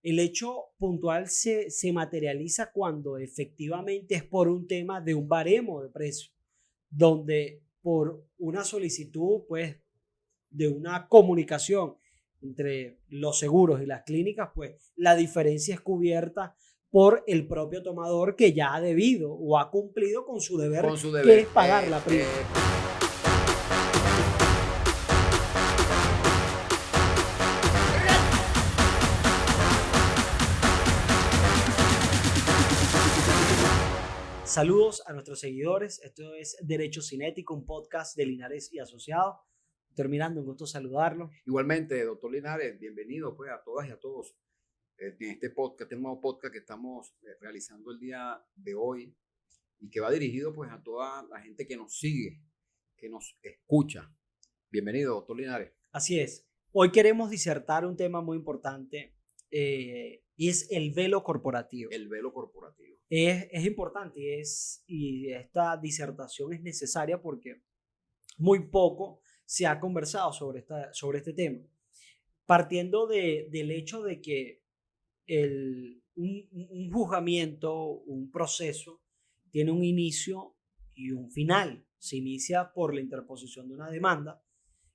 El hecho puntual se materializa cuando efectivamente es por un tema de un baremo de precio, donde por una solicitud, pues, de una comunicación entre los seguros y las clínicas, pues la diferencia es cubierta por el propio tomador que ya ha debido o ha cumplido con su deber, Con su que es deber. pagar la prima. Saludos a nuestros seguidores. Esto es Derecho Cinético, un podcast de Linares y Asociados. Terminando, un gusto saludarlo. Igualmente, doctor Linares, bienvenido pues, a todas y a todos en este podcast, este nuevo podcast que estamos realizando el día de hoy y que va dirigido pues, a toda la gente que nos sigue, que nos escucha. Bienvenido, doctor Linares. Así es. Hoy queremos disertar un tema muy importante y es el velo corporativo. El velo corporativo. Es importante y esta disertación es necesaria porque muy poco se ha conversado sobre este tema. Partiendo del hecho de que un juzgamiento, un proceso, tiene un inicio y un final. Se inicia por la interposición de una demanda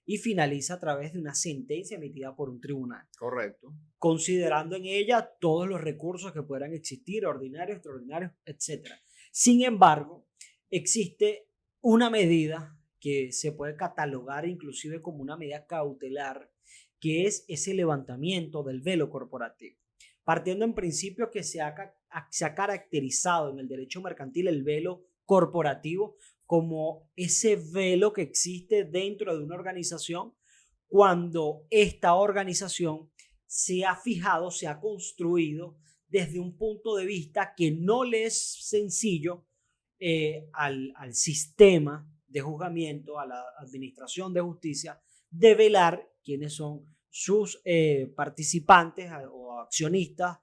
y finaliza a través de una sentencia emitida por un tribunal. Correcto. Considerando en ella todos los recursos que puedan existir, ordinarios, extraordinarios, etc. Sin embargo, existe una medida que se puede catalogar inclusive como una medida cautelar, que es ese levantamiento del velo corporativo. Partiendo en principio que se ha caracterizado en el derecho mercantil el velo corporativo como ese velo que existe dentro de una organización cuando esta organización se ha fijado, se ha construido desde un punto de vista que no le es sencillo al sistema de juzgamiento, a la administración de justicia, de velar quiénes son sus participantes o accionistas,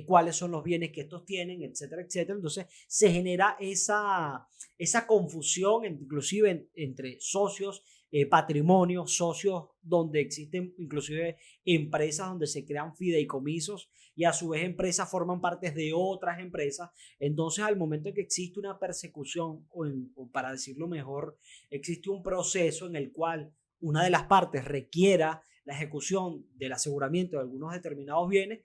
cuáles son los bienes que estos tienen, etcétera, etcétera. Entonces se genera esa confusión inclusive entre socios, patrimonios, socios donde existen inclusive empresas donde se crean fideicomisos y a su vez empresas forman parte de otras empresas. Entonces al momento en que existe una persecución o para decirlo mejor, existe un proceso en el cual una de las partes requiera la ejecución del aseguramiento de algunos determinados bienes,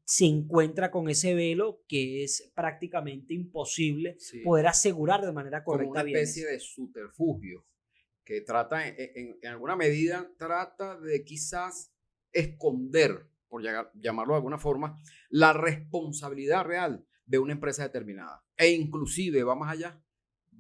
se encuentra con ese velo que es prácticamente imposible poder asegurar de manera correcta. Como una especie de subterfugio que trata, en alguna medida, trata de quizás esconder, por llamarlo de alguna forma, la responsabilidad real de una empresa determinada. E inclusive va más allá,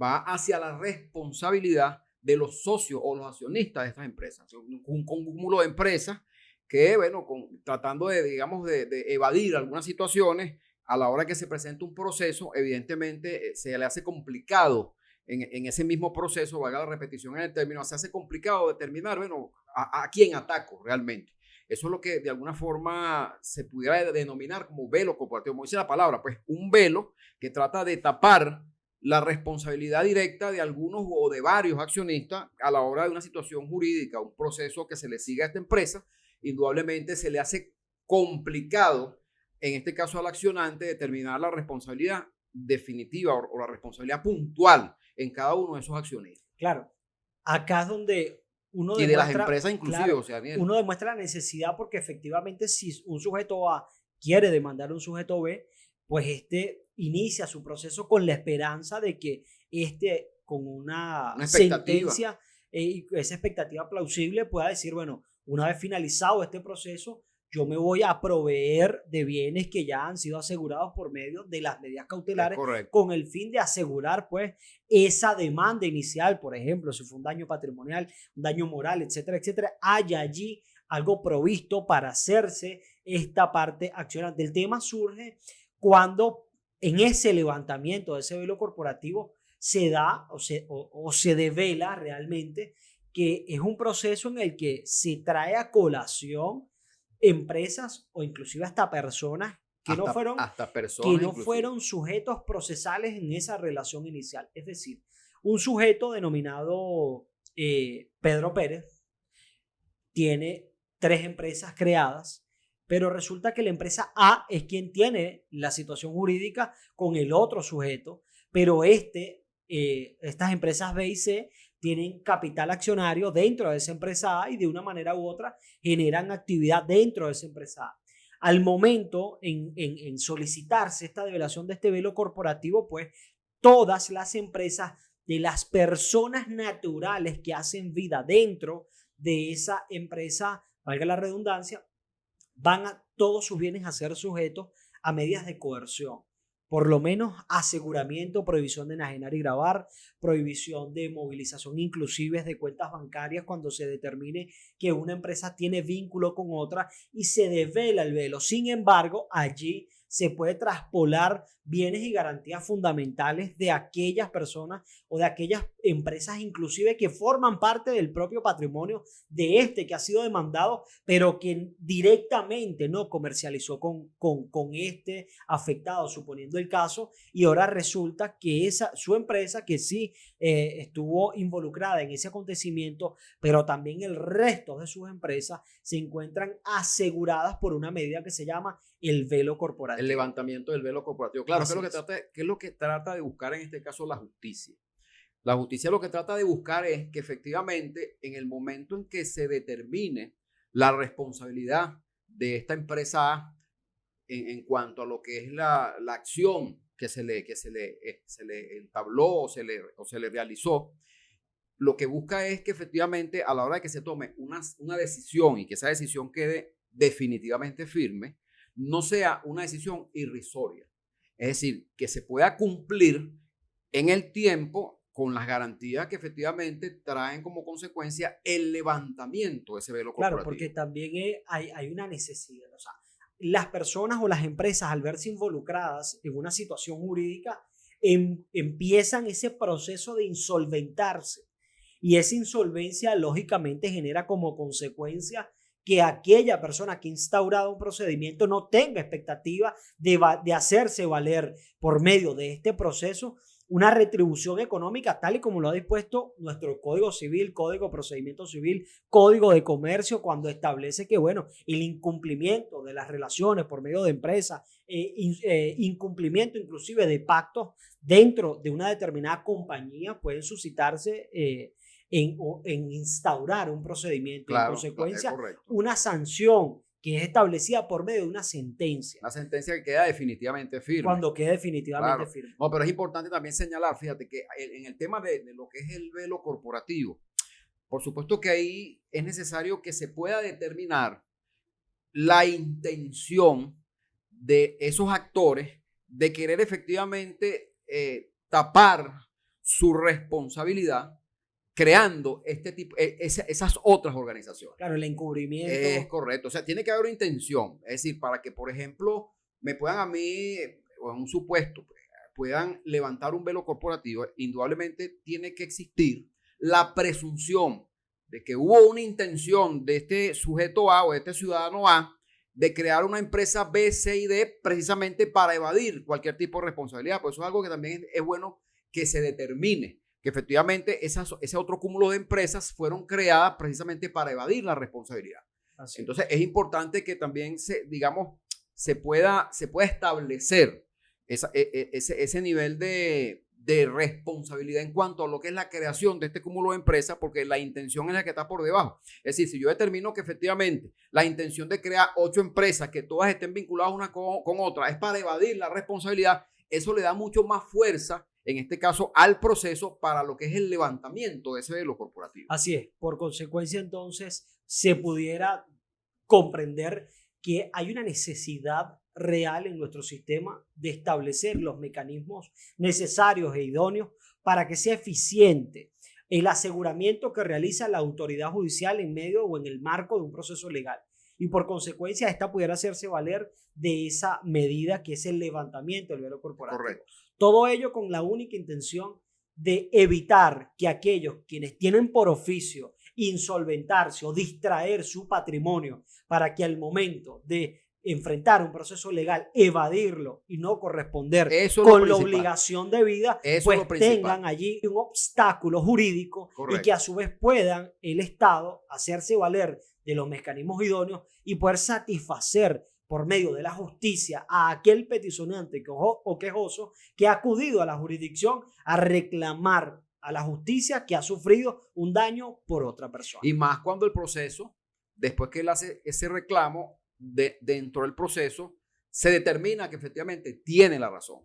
va hacia la responsabilidad de los socios o los accionistas de estas empresas. Un cúmulo de empresas que, bueno, tratando de, digamos, de evadir algunas situaciones, a la hora que se presenta un proceso, evidentemente se le hace complicado en ese mismo proceso, valga la repetición en el término, se hace complicado determinar, bueno, a quién ataco realmente. Eso es lo que de alguna forma se pudiera denominar como velo corporativo, como dice la palabra, pues un velo que trata de tapar la responsabilidad directa de algunos o de varios accionistas a la hora de una situación jurídica, un proceso que se le siga a esta empresa. Indudablemente se le hace complicado, en este caso al accionante, determinar la responsabilidad definitiva o la responsabilidad puntual en cada uno de esos accionistas. Claro, acá es donde uno demuestra, y de las empresas inclusive, claro, o sea, uno demuestra la necesidad porque efectivamente si un sujeto A quiere demandar a un sujeto B, pues este inicia su proceso con la esperanza de que con una sentencia y esa expectativa plausible pueda decir, bueno, una vez finalizado este proceso, yo me voy a proveer de bienes que ya han sido asegurados por medio de las medidas cautelares con el fin de asegurar pues esa demanda inicial, por ejemplo, si fue un daño patrimonial, un daño moral, etcétera, etcétera, haya allí algo provisto para hacerse esta parte accionante. El tema surge cuando en ese levantamiento de ese velo corporativo se da o se devela realmente que es un proceso en el que se trae a colación empresas o inclusive hasta personas que no fueron sujetos procesales en esa relación inicial. Es decir, un sujeto denominado Pedro Pérez tiene 3 empresas creadas, pero resulta que la empresa A es quien tiene la situación jurídica con el otro sujeto, pero estas empresas B y C tienen capital accionario dentro de esa empresa A y de una manera u otra generan actividad dentro de esa empresa A. Al momento en solicitarse esta develación de este velo corporativo, pues todas las empresas de las personas naturales que hacen vida dentro de esa empresa, valga la redundancia, todos sus bienes a ser sujetos a medidas de coerción. Por lo menos aseguramiento, prohibición de enajenar y gravar, prohibición de movilización inclusive de cuentas bancarias cuando se determine que una empresa tiene vínculo con otra y se devela el velo. Sin embargo, allí se puede traspolar bienes y garantías fundamentales de aquellas personas o de aquellas empresas inclusive que forman parte del propio patrimonio de este que ha sido demandado, pero que directamente no comercializó con este afectado, suponiendo el caso, y ahora resulta que su empresa, que sí estuvo involucrada en ese acontecimiento, pero también el resto de sus empresas se encuentran aseguradas por una medida que se llama el velo corporativo. El levantamiento del velo corporativo. Claro, ¿qué es lo que trata de buscar en este caso la justicia? La justicia lo que trata de buscar es que efectivamente en el momento en que se determine la responsabilidad de esta empresa A en cuanto a lo que es la acción que se le entabló o se le realizó, lo que busca es que efectivamente a la hora de que se tome una decisión y que esa decisión quede definitivamente firme, no sea una decisión irrisoria. Es decir, que se pueda cumplir en el tiempo con las garantías que efectivamente traen como consecuencia el levantamiento de ese velo corporativo. Claro, porque también hay una necesidad. O sea, las personas o las empresas al verse involucradas en una situación jurídica empiezan ese proceso de insolventarse. Y esa insolvencia lógicamente genera como consecuencia que aquella persona que ha instaurado un procedimiento no tenga expectativa de hacerse valer por medio de este proceso una retribución económica tal y como lo ha dispuesto nuestro Código Civil, Código de Procedimiento Civil, Código de Comercio, cuando establece que, bueno, el incumplimiento de las relaciones por medio de empresas, incumplimiento inclusive de pactos dentro de una determinada compañía pueden suscitarse en instaurar un procedimiento, claro, en consecuencia, correcto, una sanción que es establecida por medio de una sentencia. Una sentencia que queda definitivamente firme. Cuando quede definitivamente claro. firme. No, pero es importante también señalar, fíjate, que en el tema de lo que es el velo corporativo, por supuesto que ahí es necesario que se pueda determinar la intención de esos actores de querer efectivamente tapar su responsabilidad creando esas otras organizaciones. Claro, el encubrimiento. Es correcto. O sea, tiene que haber una intención. Es decir, para que, por ejemplo, me puedan a mí, o en un supuesto, puedan levantar un velo corporativo, indudablemente tiene que existir la presunción de que hubo una intención de este sujeto A o de este ciudadano A de crear una empresa B, C y D precisamente para evadir cualquier tipo de responsabilidad. Por eso es algo que también es bueno que se determine, que efectivamente ese otro cúmulo de empresas fueron creadas precisamente para evadir la responsabilidad. Así. Entonces es importante que también se pueda establecer ese nivel de responsabilidad en cuanto a lo que es la creación de este cúmulo de empresas, porque la intención es la que está por debajo. Es decir, si yo determino que efectivamente la intención de crear 8 empresas que todas estén vinculadas una con otra es para evadir la responsabilidad, eso le da mucho más fuerza en este caso al proceso para lo que es el levantamiento de ese velo corporativo. Así es, por consecuencia entonces se pudiera comprender que hay una necesidad real en nuestro sistema de establecer los mecanismos necesarios e idóneos para que sea eficiente el aseguramiento que realiza la autoridad judicial en medio o en el marco de un proceso legal. Y por consecuencia esta pudiera hacerse valer de esa medida que es el levantamiento del velo corporativo. Correcto. Todo ello con la única intención de evitar que aquellos quienes tienen por oficio insolventarse o distraer su patrimonio para que al momento de enfrentar un proceso legal, evadirlo y no corresponder con la obligación debida, pues tengan allí un obstáculo jurídico. Correcto. Y que a su vez puedan el Estado hacerse valer de los mecanismos idóneos y poder satisfacer por medio de la justicia a aquel peticionante o quejoso que ha acudido a la jurisdicción a reclamar a la justicia que ha sufrido un daño por otra persona. Y más cuando el proceso, después que él hace ese reclamo, dentro del proceso, se determina que efectivamente tiene la razón.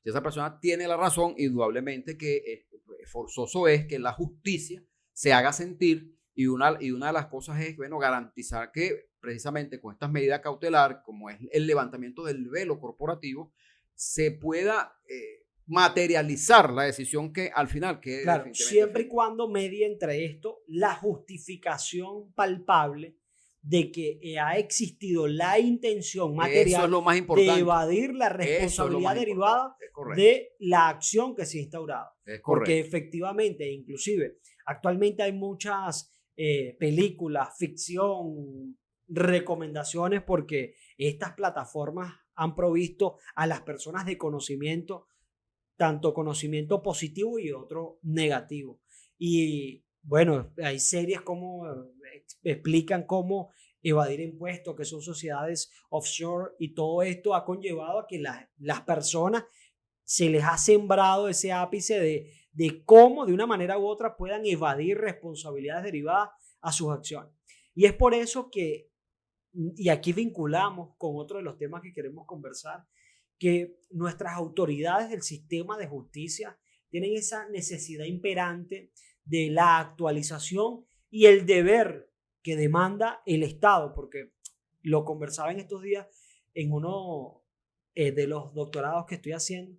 Si esa persona tiene la razón, indudablemente que forzoso es que la justicia se haga sentir, y una de las cosas es, bueno, garantizar que precisamente con estas medidas cautelares, como es el levantamiento del velo corporativo, se pueda materializar la decisión que al final quede. Claro, siempre y cuando medie entre esto la justificación palpable de que ha existido la intención material, eso es lo más importante, de evadir la responsabilidad derivada de la acción que se ha instaurado. Porque efectivamente, inclusive, actualmente hay muchas películas, ficción, recomendaciones, porque estas plataformas han provisto a las personas de conocimiento, tanto conocimiento positivo y otro negativo. Y bueno, hay series como explican cómo evadir impuestos, que son sociedades offshore, y todo esto ha conllevado a que las personas se les ha sembrado ese ápice de cómo de una manera u otra puedan evadir responsabilidades derivadas a sus acciones. Y es por eso que, y aquí vinculamos con otro de los temas que queremos conversar, que nuestras autoridades del sistema de justicia tienen esa necesidad imperante de la actualización y el deber que demanda el Estado, porque lo conversaba en estos días en uno de los doctorados que estoy haciendo,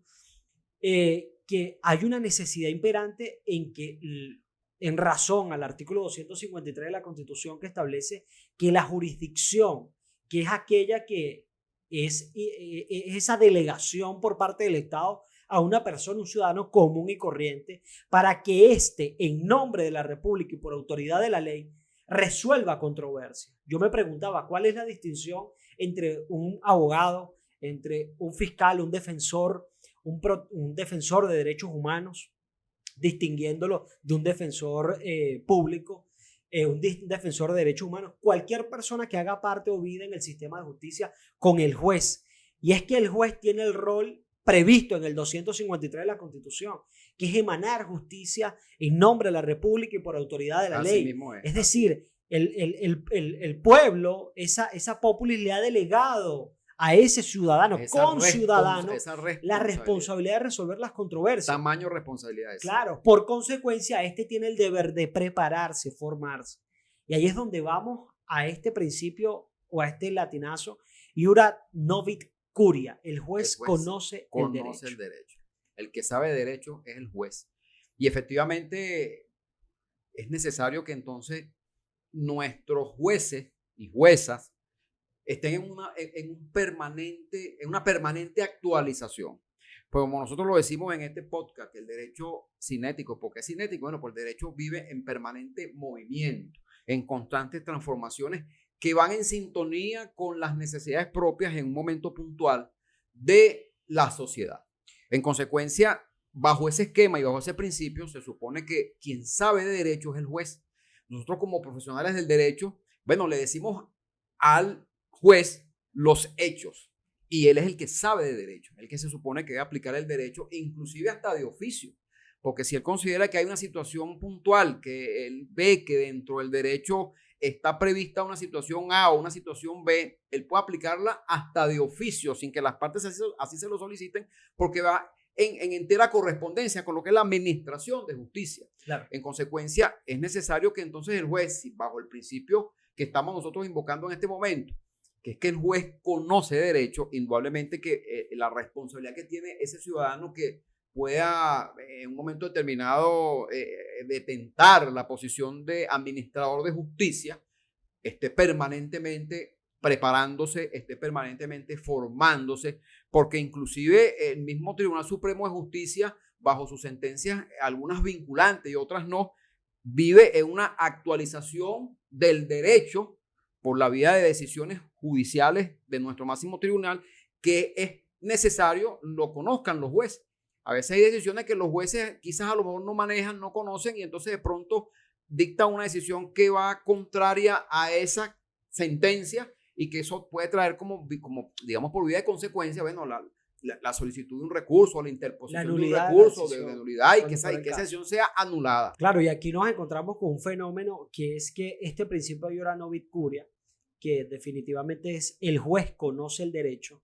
que hay una necesidad imperante en que, en razón al artículo 253 de la Constitución, que establece que la jurisdicción, que es aquella que es esa delegación por parte del Estado a una persona, un ciudadano común y corriente, para que éste, en nombre de la República y por autoridad de la ley, resuelva controversias. Yo me preguntaba, ¿cuál es la distinción entre un abogado, entre un fiscal, un defensor, un defensor de derechos humanos, distinguiéndolo de un defensor público, un defensor de derechos humanos, cualquier persona que haga parte o vida en el sistema de justicia, con el juez? Y es que el juez tiene el rol previsto en el 253 de la Constitución, que es emanar justicia en nombre de la República y por autoridad de la ley. Es decir, el pueblo, esa populis le ha delegado a ese ciudadano, conciudadano, la responsabilidad de resolver las controversias. Tamaño responsabilidad. Claro, por consecuencia, este tiene el deber de prepararse, formarse. Y ahí es donde vamos a este principio o a este latinazo: iura novit curia. El juez conoce el derecho. El que sabe de derecho es el juez. Y efectivamente es necesario que entonces nuestros jueces y juezas estén en una permanente actualización. Pero como nosotros lo decimos en este podcast, que el derecho cinético, ¿por qué cinético? Bueno, pues el derecho vive en permanente movimiento, en constantes transformaciones que van en sintonía con las necesidades propias en un momento puntual de la sociedad. En consecuencia, bajo ese esquema y bajo ese principio, se supone que quien sabe de derecho es el juez. Nosotros, como profesionales del derecho, bueno, le decimos al juez los hechos, y él es el que sabe de derecho, el que se supone que debe aplicar el derecho, inclusive hasta de oficio, porque si él considera que hay una situación puntual, que él ve que dentro del derecho está prevista una situación A o una situación B, él puede aplicarla hasta de oficio, sin que las partes así se lo soliciten, porque va en entera correspondencia con lo que es la administración de justicia. Claro. En consecuencia, es necesario que entonces el juez, bajo el principio que estamos nosotros invocando en este momento, que es que el juez conoce derecho, indudablemente que la responsabilidad que tiene ese ciudadano que pueda en un momento determinado detentar la posición de administrador de justicia, esté permanentemente preparándose, esté permanentemente formándose, porque inclusive el mismo Tribunal Supremo de Justicia, bajo sus sentencias, algunas vinculantes y otras no, vive en una actualización del derecho por la vía de decisiones judiciales de nuestro máximo tribunal, que es necesario lo conozcan los jueces. A veces hay decisiones que los jueces quizás a lo mejor no manejan, no conocen, y entonces de pronto dicta una decisión que va contraria a esa sentencia, y que eso puede traer como digamos, por vía de consecuencia, bueno, la solicitud de un recurso, la interposición de un recurso de nulidad y que esa sesión sea anulada. Claro, y aquí nos encontramos con un fenómeno que es que este principio de iura novit curia, que definitivamente es el juez conoce el derecho,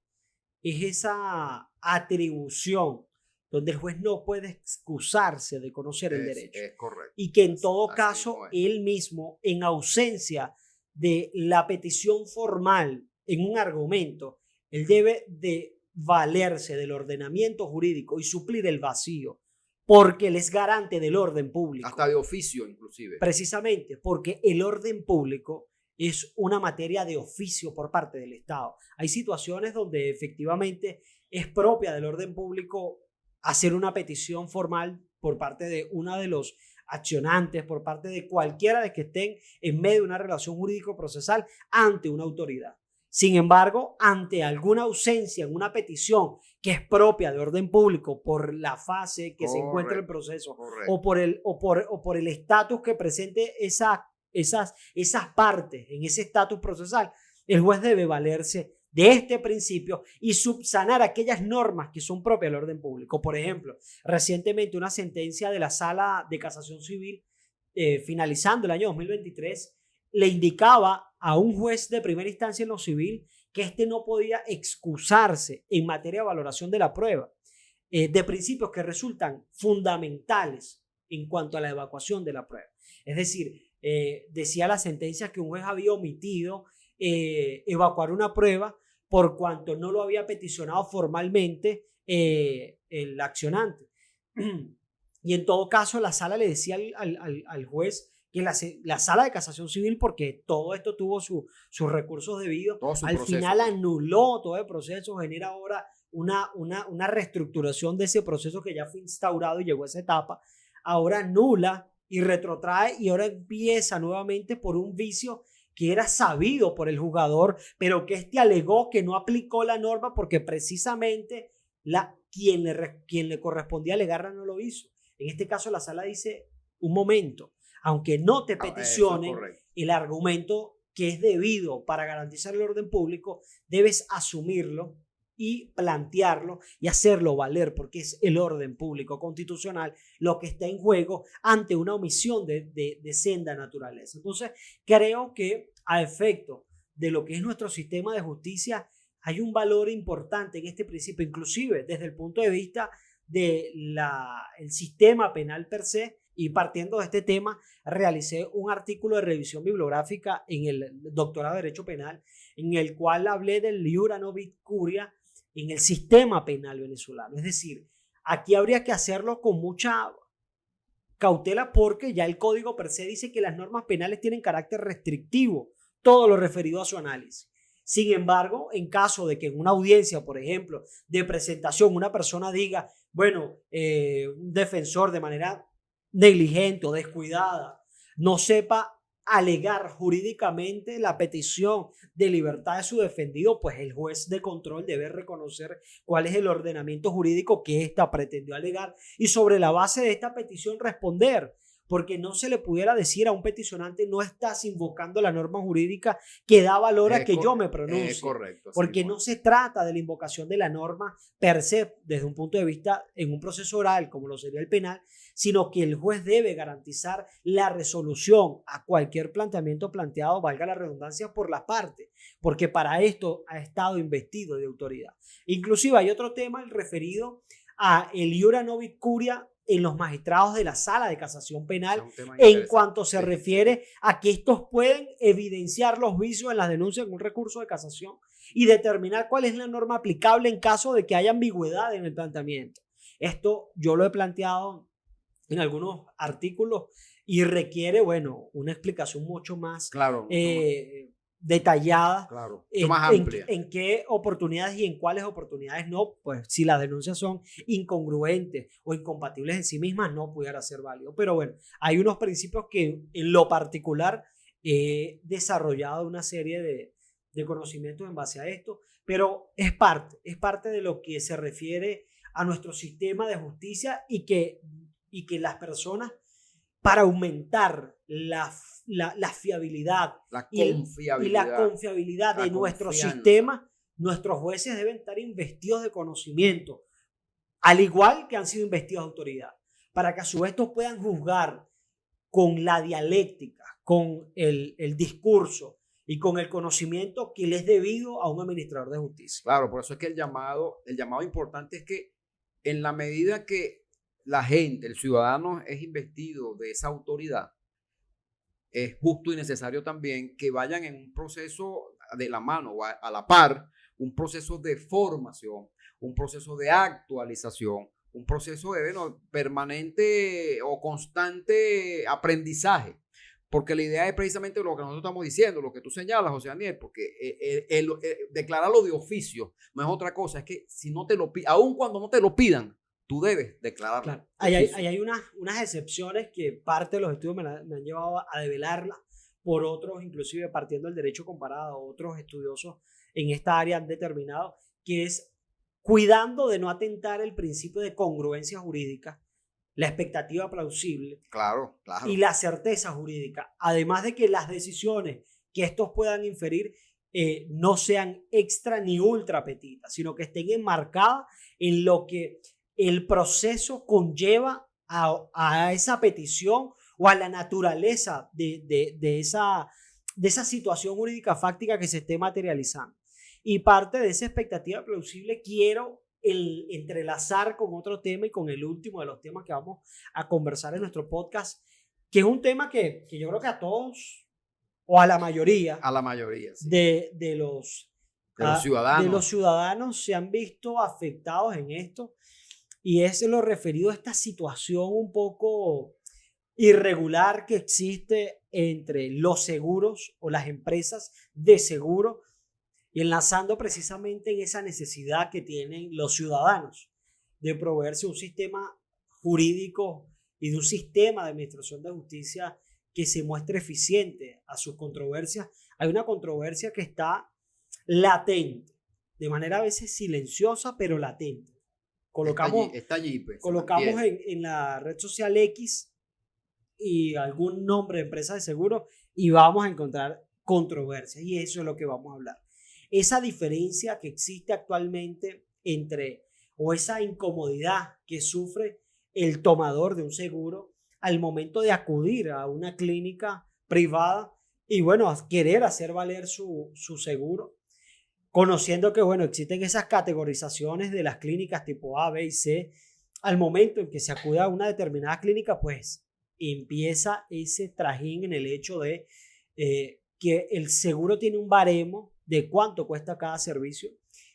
es esa atribución donde el juez no puede excusarse de conocer el derecho. Es correcto. Y que en todo caso, él mismo, en ausencia de la petición formal en un argumento, él debe de valerse del ordenamiento jurídico y suplir el vacío, porque él es garante del orden público. Hasta de oficio, inclusive. Precisamente, porque el orden público es una materia de oficio por parte del Estado. Hay situaciones donde efectivamente es propia del orden público hacer una petición formal por parte de uno de los accionantes, por parte de cualquiera de que estén en medio de una relación jurídico-procesal ante una autoridad. Sin embargo, ante alguna ausencia en una petición que es propia de orden público por la fase que se encuentra el proceso o por el estatus que presente esas partes en ese estatus procesal, el juez debe valerse de este principio y subsanar aquellas normas que son propias del orden público. Por ejemplo, recientemente una sentencia de la Sala de Casación Civil, finalizando el año 2023, le indicaba a un juez de primera instancia en lo civil que éste no podía excusarse en materia de valoración de la prueba de principios que resultan fundamentales en cuanto a la evacuación de la prueba. Es decir, decía la sentencia que un juez había omitido evacuar una prueba por cuanto no lo había peticionado formalmente el accionante. Y en todo caso, la sala le decía al juez que la sala de casación civil, porque todo esto tuvo sus recursos debidos, al final anuló todo el proceso, genera ahora una reestructuración de ese proceso que ya fue instaurado y llegó a esa etapa, ahora anula y retrotrae y ahora empieza nuevamente por un vicio que era sabido por el jugador, pero que este alegó que no aplicó la norma porque precisamente quien le correspondía alegarla no lo hizo. En este caso la sala dice, un momento, aunque no te peticionen el argumento que es debido para garantizar el orden público, debes asumirlo y plantearlo y hacerlo valer, porque es el orden público constitucional lo que está en juego ante una omisión de senda naturaleza. Entonces, creo que a efecto de lo que es nuestro sistema de justicia, hay un valor importante en este principio, inclusive desde el punto de vista del sistema penal per se. Y partiendo de este tema, realicé un artículo de revisión bibliográfica en el doctorado de Derecho Penal, en el cual hablé del iura novit curia en el sistema penal venezolano. Es decir, aquí habría que hacerlo con mucha cautela porque ya el código per se dice que las normas penales tienen carácter restrictivo, todo lo referido a su análisis. Sin embargo, en caso de que en una audiencia, por ejemplo, de presentación, una persona diga, bueno, un defensor de manera negligente o descuidada no sepa alegar jurídicamente la petición de libertad de su defendido, pues el juez de control debe reconocer cuál es el ordenamiento jurídico que ésta pretendió alegar y sobre la base de esta petición responder, porque no se le pudiera decir a un peticionante no estás invocando la norma jurídica que da valor a que yo me pronuncie. Correcto, porque no se trata de la invocación de la norma per se desde un punto de vista en un proceso oral como lo sería el penal, sino que el juez debe garantizar la resolución a cualquier planteamiento planteado, valga la redundancia, por las partes, porque para esto ha estado investido de autoridad. Inclusive hay otro tema, el referido a el iura novit curia en los magistrados de la Sala de Casación Penal, en cuanto se refiere a que estos pueden evidenciar los vicios en las denuncias en un recurso de casación y determinar cuál es la norma aplicable en caso de que haya ambigüedad en el planteamiento. Esto yo lo he planteado en algunos artículos y requiere, bueno, una explicación mucho más detallada, más amplia. En qué oportunidades y en cuáles oportunidades no, pues si las denuncias son incongruentes o incompatibles en sí mismas, no pudiera ser válido. Pero bueno, hay unos principios que en lo particular he desarrollado una serie de conocimientos en base a esto, pero es parte de lo que se refiere a nuestro sistema de justicia y que las personas para aumentar la fiabilidad La y confiabilidad. la confiabilidad de la nuestro confianza. sistema, nuestros jueces deben estar investidos de conocimiento, al igual que han sido investidos de autoridad, para que a su vez estos puedan juzgar con la dialéctica, con el discurso y con el conocimiento que le es debido a un administrador de justicia. Claro, por eso es que el llamado importante es que en la medida que la gente, el ciudadano es investido de esa autoridad, es justo y necesario también que vayan en un proceso de la mano o a la par, un proceso de formación, un proceso de actualización, un proceso de permanente o constante aprendizaje. Porque la idea es precisamente lo que nosotros estamos diciendo, lo que tú señalas, José Daniel, porque declararlo de oficio no es otra cosa, es que si no te lo piden, aun cuando no te lo pidan, tú debes declararlo. Claro. Hay unas excepciones que parte de los estudios me han llevado a develarlas, por otros, inclusive partiendo del derecho comparado, otros estudiosos en esta área han determinado que es cuidando de no atentar el principio de congruencia jurídica, la expectativa plausible Claro, claro. y la certeza jurídica, además de que las decisiones que estos puedan inferir no sean extra ni ultra petitas, sino que estén enmarcadas en lo que el proceso conlleva a esa petición o a la naturaleza de esa situación jurídica fáctica que se esté materializando. Y parte de esa expectativa plausible quiero entrelazar con otro tema y con el último de los temas que vamos a conversar en nuestro podcast, que es un tema que yo creo que a todos o a la mayoría, Sí. de los ciudadanos se han visto afectados en esto, y es lo referido a esta situación un poco irregular que existe entre los seguros o las empresas de seguro, y enlazando precisamente en esa necesidad que tienen los ciudadanos de proveerse un sistema jurídico y de un sistema de administración de justicia que se muestre eficiente a sus controversias. Hay una controversia que está latente, de manera a veces silenciosa, pero latente. Está allí pues, colocamos en la red social X y algún nombre de empresa de seguro y vamos a encontrar controversias, y eso es lo que vamos a hablar. Esa diferencia que existe actualmente o esa incomodidad que sufre el tomador de un seguro al momento de acudir a una clínica privada y querer hacer valer su seguro, conociendo que existen esas categorizaciones de las clínicas tipo A, B y C. Al momento en que se acude a una determinada clínica, pues empieza ese trajín en el hecho de que el seguro tiene un baremo de cuánto cuesta cada servicio,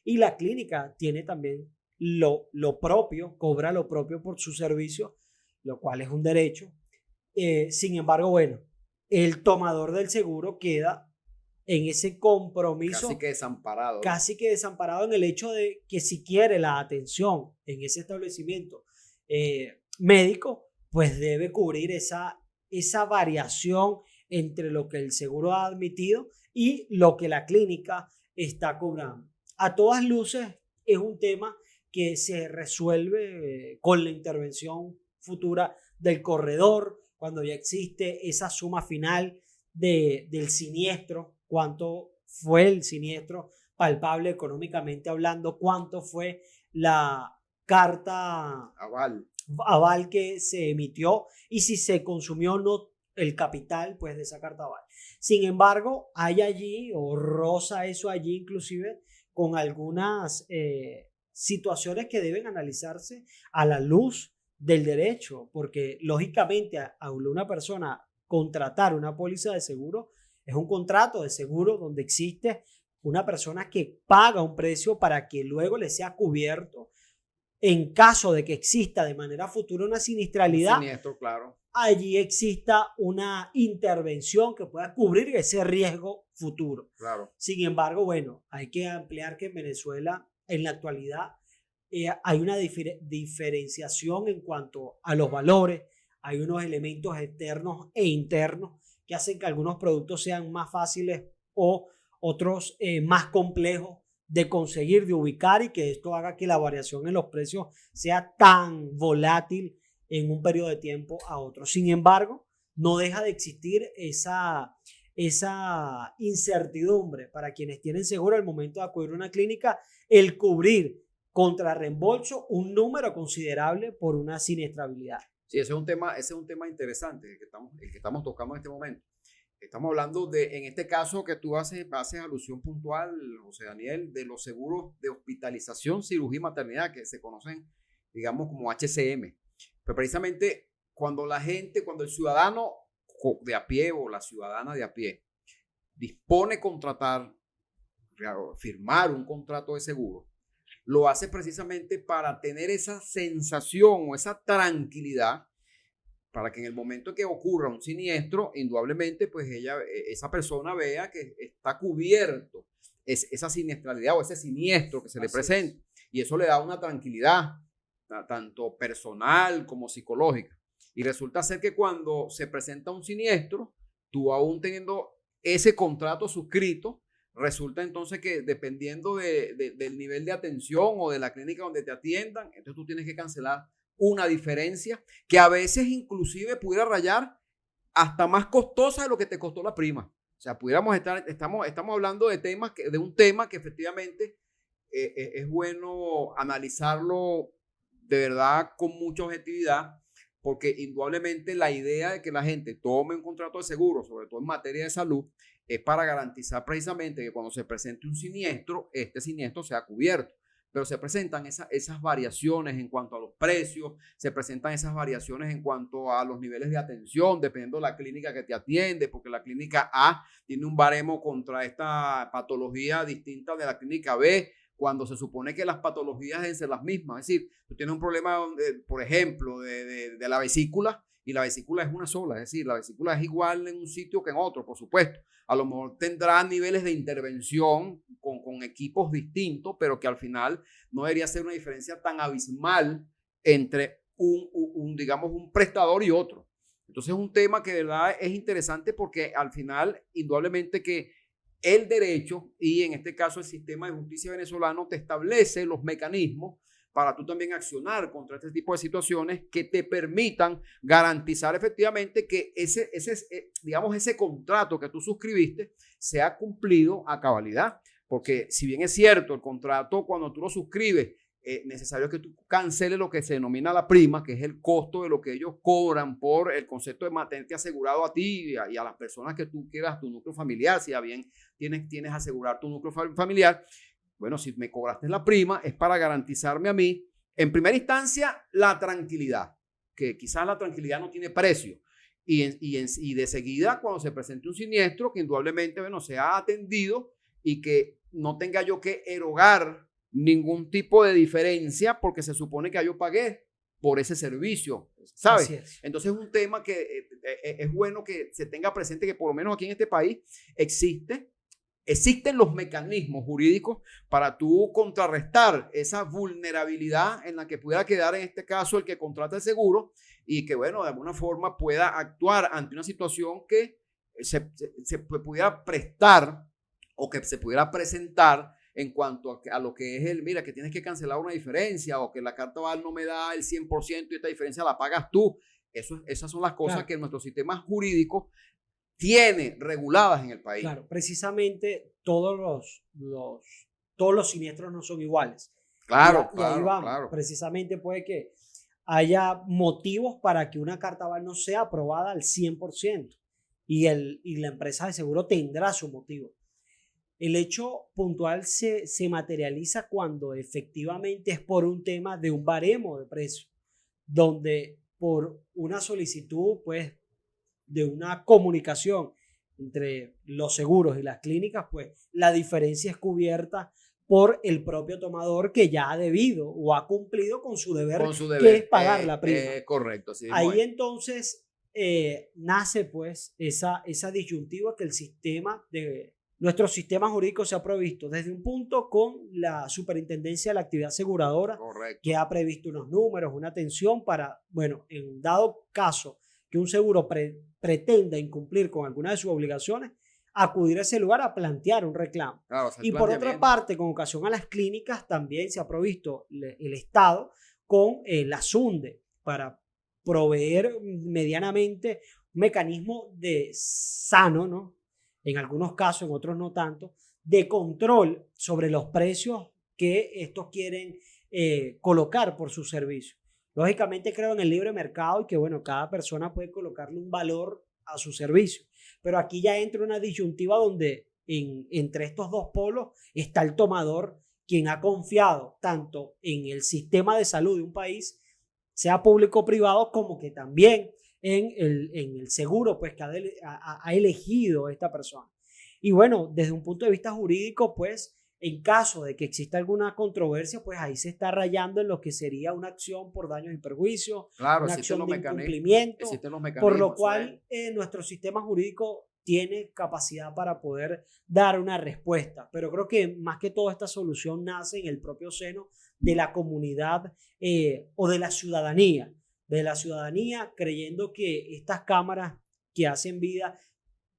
y la clínica tiene también lo propio, cobra lo propio por su servicio, lo cual es un derecho. Sin embargo, el tomador del seguro queda en ese compromiso casi que desamparado en el hecho de que si quiere la atención en ese establecimiento médico, pues debe cubrir esa variación entre lo que el seguro ha admitido y lo que la clínica está cobrando. A todas luces es un tema que se resuelve con la intervención futura del corredor, cuando ya existe esa suma final del siniestro, cuánto fue el siniestro palpable económicamente hablando, cuánto fue la carta aval que se emitió y si se consumió o no el capital pues de esa carta aval. Sin embargo, hay allí, o roza eso allí inclusive, con algunas situaciones que deben analizarse a la luz del derecho, porque lógicamente a una persona contratar una póliza de seguro es un contrato de seguro donde existe una persona que paga un precio para que luego le sea cubierto en caso de que exista de manera futura una siniestralidad. Un siniestro, claro. Allí exista una intervención que pueda cubrir ese riesgo futuro. Claro. Sin embargo, hay que ampliar que en Venezuela, en la actualidad, hay una diferenciación en cuanto a los valores. Hay unos elementos externos e internos que hacen que algunos productos sean más fáciles o otros más complejos de conseguir, de ubicar, y que esto haga que la variación en los precios sea tan volátil en un periodo de tiempo a otro. Sin embargo, no deja de existir esa incertidumbre para quienes tienen seguro al momento de acudir a una clínica, el cubrir contra reembolso un número considerable por una siniestrabilidad. Sí, ese es un tema interesante el que estamos tocando en este momento. Estamos hablando de, en este caso que tú haces alusión puntual, José Daniel, de los seguros de hospitalización, cirugía y maternidad, que se conocen, digamos, como HCM. Pero precisamente cuando el ciudadano de a pie o la ciudadana de a pie dispone contratar, firmar un contrato de seguro, lo hace precisamente para tener esa sensación o esa tranquilidad para que en el momento que ocurra un siniestro, indudablemente, pues esa persona vea que está cubierto esa siniestralidad o ese siniestro que se le presenta. Y eso le da una tranquilidad, tanto personal como psicológica. Y resulta ser que cuando se presenta un siniestro, tú aún teniendo ese contrato suscrito, resulta entonces que dependiendo del nivel de atención o de la clínica donde te atiendan, entonces tú tienes que cancelar una diferencia que a veces inclusive pudiera rayar hasta más costosa de lo que te costó la prima. O sea, estamos hablando de un tema que efectivamente es bueno analizarlo de verdad con mucha objetividad, porque indudablemente la idea de que la gente tome un contrato de seguro, sobre todo en materia de salud, es para garantizar precisamente que cuando se presente un siniestro, este siniestro sea cubierto. Pero se presentan esas variaciones en cuanto a los precios, se presentan esas variaciones en cuanto a los niveles de atención, dependiendo de la clínica que te atiende, porque la clínica A tiene un baremo contra esta patología distinta de la clínica B, cuando se supone que las patologías deben ser las mismas. Es decir, tú tienes un problema, por ejemplo, de la vesícula, y la vesícula es una sola, es decir, la vesícula es igual en un sitio que en otro, por supuesto. A lo mejor tendrá niveles de intervención con equipos distintos, pero que al final no debería ser una diferencia tan abismal entre digamos, un prestador y otro. Entonces es un tema que de verdad es interesante porque al final, indudablemente que el derecho y en este caso el sistema de justicia venezolano te establece los mecanismos para tú también accionar contra este tipo de situaciones que te permitan garantizar efectivamente que ese contrato que tú suscribiste sea cumplido a cabalidad. Porque si bien es cierto, el contrato cuando tú lo suscribes, es necesario que tú canceles lo que se denomina la prima, que es el costo de lo que ellos cobran por el concepto de mantenerte asegurado a ti y a las personas que tú quieras, tu núcleo familiar, si ya bien tienes asegurar tu núcleo familiar. Bueno, si me cobraste la prima, es para garantizarme a mí, en primera instancia, la tranquilidad, que quizás la tranquilidad no tiene precio. Y de seguida, cuando se presente un siniestro, que indudablemente, bueno, sea atendido y que no tenga yo que erogar ningún tipo de diferencia porque se supone que yo pagué por ese servicio, ¿sabes? Entonces es un tema que es bueno que se tenga presente que por lo menos aquí en este país existen los mecanismos jurídicos para tú contrarrestar esa vulnerabilidad en la que pudiera quedar en este caso el que contrata el seguro y que, bueno, de alguna forma pueda actuar ante una situación que se pudiera prestar o que se pudiera presentar en cuanto a lo que es mira, que tienes que cancelar una diferencia o que la carta VAL no me da el 100% y esta diferencia la pagas tú. Esas son las cosas claro que nuestro sistema jurídico tiene reguladas en el país. Claro, precisamente todos los siniestros no son iguales. Claro, y ahí vamos. Claro. Precisamente puede que haya motivos para que una carta VAL no sea aprobada al 100% y la empresa de seguro tendrá su motivo. El hecho puntual se materializa cuando efectivamente es por un tema de un baremo de precio, donde por una solicitud, pues, de una comunicación entre los seguros y las clínicas, pues la diferencia es cubierta por el propio tomador que ya ha debido o ha cumplido con su deber, que es pagar la prima. Correcto. Sí, ahí entonces nace pues esa disyuntiva que nuestro sistema jurídico se ha provisto desde un punto con la superintendencia de la actividad aseguradora, correcto, que ha previsto unos números, una atención para, bueno, en dado caso que un seguro pretenda incumplir con alguna de sus obligaciones, acudir a ese lugar a plantear un reclamo. Claro, y por otra parte, con ocasión a las clínicas, también se ha provisto el Estado con la SUNDE para proveer medianamente un mecanismo de sano, ¿no? En algunos casos, en otros no tanto, de control sobre los precios que estos quieren colocar por sus servicios. Lógicamente creo en el libre mercado y que, bueno, cada persona puede colocarle un valor a su servicio, pero aquí ya entra una disyuntiva donde entre estos dos polos está el tomador, quien ha confiado tanto en el sistema de salud de un país, sea público o privado, como que también en el seguro pues, que ha elegido esta persona. Y bueno, desde un punto de vista jurídico, pues, en caso de que exista alguna controversia, pues ahí se está rayando en lo que sería una acción por daños y perjuicios, Claro, una existen acción los de mecanismos. incumplimiento, Existen los mecanismos. por lo cual nuestro sistema jurídico tiene capacidad para poder dar una respuesta. Pero creo que más que todo esta solución nace en el propio seno de la comunidad o de la ciudadanía creyendo que estas cámaras que hacen vida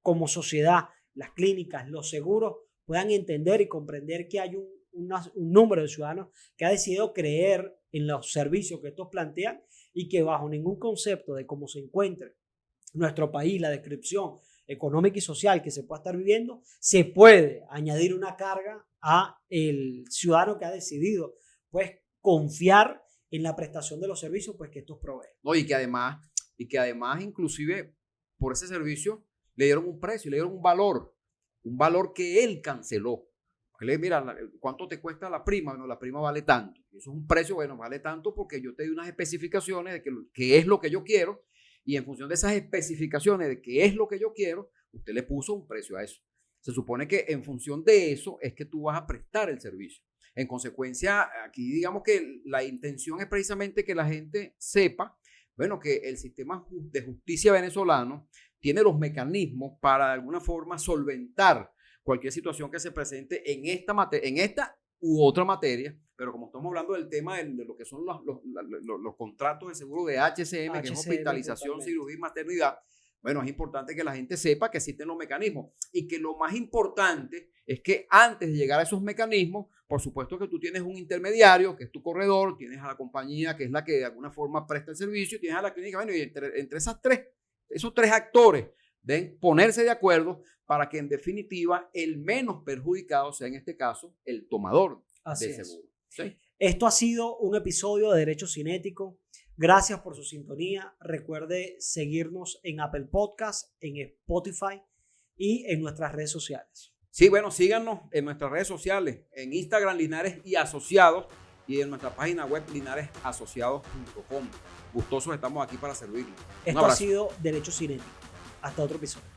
como sociedad, las clínicas, los seguros, puedan entender y comprender que hay un número de ciudadanos que ha decidido creer en los servicios que estos plantean y que bajo ningún concepto de cómo se encuentre nuestro país, la descripción económica y social que se pueda estar viviendo, se puede añadir una carga a el ciudadano que ha decidido pues confiar en la prestación de los servicios pues que estos proveen. No, y que además inclusive por ese servicio le dieron un precio, le dieron un valor que él canceló. Mira, ¿cuánto te cuesta la prima? Bueno, la prima vale tanto. Eso es un precio, bueno, vale tanto porque yo te di unas especificaciones de que es lo que yo quiero, y en función de esas especificaciones de qué es lo que yo quiero, usted le puso un precio a eso. Se supone que en función de eso es que tú vas a prestar el servicio. En consecuencia, aquí digamos que la intención es precisamente que la gente sepa, bueno, que el sistema de justicia venezolano tiene los mecanismos para de alguna forma solventar cualquier situación que se presente en esta u otra materia, pero como estamos hablando del tema de lo que son los contratos de seguro de HCM, que es hospitalización, totalmente, cirugía y maternidad, bueno, es importante que la gente sepa que existen los mecanismos y que lo más importante es que antes de llegar a esos mecanismos, por supuesto que tú tienes un intermediario, que es tu corredor, tienes a la compañía, que es la que de alguna forma presta el servicio, tienes a la clínica, bueno, y entre esos tres actores deben ponerse de acuerdo para que en definitiva el menos perjudicado sea en este caso el tomador de seguro. ¿Sí? Esto ha sido un episodio de Derecho Cinético. Gracias por su sintonía. Recuerde seguirnos en Apple Podcast, en Spotify y en nuestras redes sociales. Sí, bueno, síganos en nuestras redes sociales, en Instagram Linares y Asociados y en nuestra página web linaresasociados.com. Gustosos estamos aquí para servirles. Esto ha sido Derecho Cinético. Hasta otro episodio.